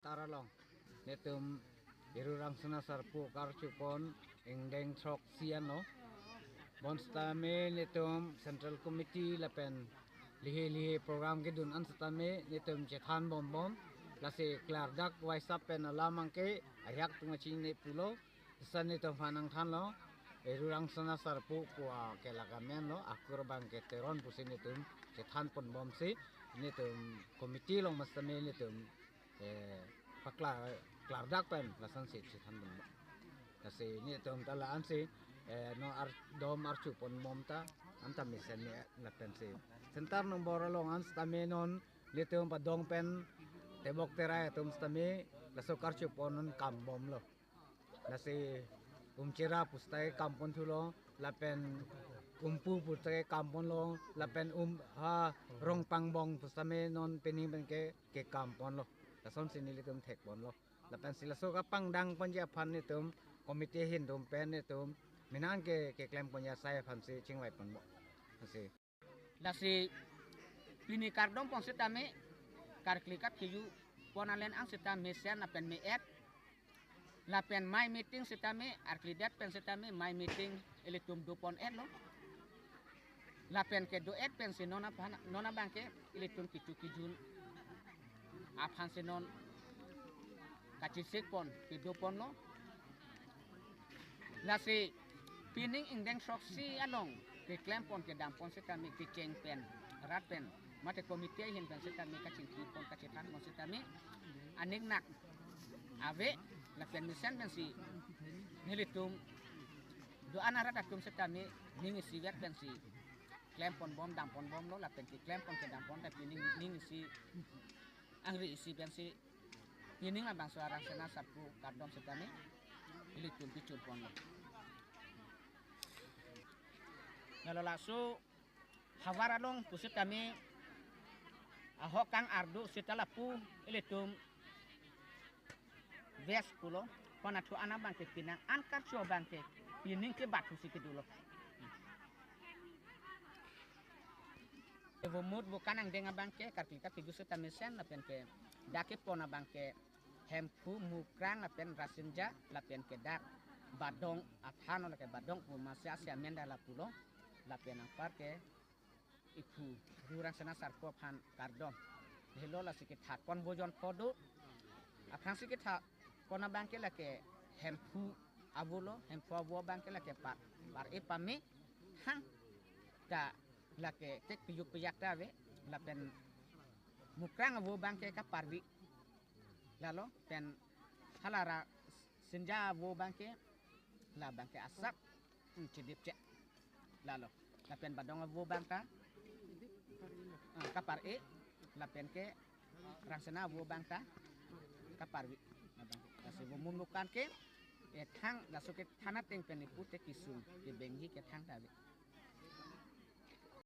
tara long netum irurang sana sarpu karchupon engdeng trok sian lo bonstame netum central committee lapen lihe program ke dun an stame netum chethan bom bom lase klar dak waisap pen alamang ke ayak tungaching ne pulo san netum fanang than lo irurang sana sarpu kwa ke lagamen lo akur bang ke teron pusin netum chethan pon bom se netum committee long mastame netum pakla klar dak pen lasan se chethan bom kasi netum talaan se no dom archu pon momta anta misen ne lapen se sentar nombor long ans tamenon netum padong pen tebok terai tum stame lasok archu ponon kam bom lo nasi umcira pustai kampon thulo lapen umpu pustai kampon lo lapen rong pangbong pustame non pening ke kampon lo lason sinili tum thek bon lo lapen silaso ka pangdang panja phan ni tum komite hin tum pen ni tum minang ke klem panja sai phan se chingwai pon mo se lasi pini kardom pong setame kar klikat kiju ponalen ang setame sen lapen me et lapen my meeting setame arklidat pen setame my meeting elitum dupon et lo lapen ke do et pen nona bangke elitum kijun aphan senon kachisik pon pidupon lo lasi pining ingdeng soksi along ke klempon ke dampon setame ke ceng pen rat pen mate komite hin pen setame kacing pon kacetan pon setame aning nak ave la pen misen men si nilitum do anara datum setame ningi si vet pen si klempon bom dampon bom lo la pen ki klempon ke dampon ta pining ningi si angri isi pen si pining la bang suara sena sapu kardom setame nilitum picul pon lo kalau langsung hawara long pusat kami ahok kang ardu setelah pu elitum ves pulo panatu anak bangke pinang angkat coba bangke pining ke batu sikit dulu evomut bukan ang dengar bangke kartika tigu setamisen lapen ke dake pona bangke hempu mukrang lapen rasinja lapen ke dak badong aphano lake badong masih asia menda la pulo lapen ang parke iku durang sana sarpo phan kardom helo la sikit hat pon bojon podo apang sikit hat pona bangke lake hempu avulo hempu avu bangke lake par epame hang ta lake tek piyuk piyak dave lapen mukrang avu bangke ka parvi lalo pen halara senja avu bangke la bangke asap cidip cek lalo lapen badong avu bangka kapar lapen ke rangsana avu bangka kapar wi kasi bumunukan ke thang lasuk ke thana teng pen ipute kisum ke bengi ke thang dawe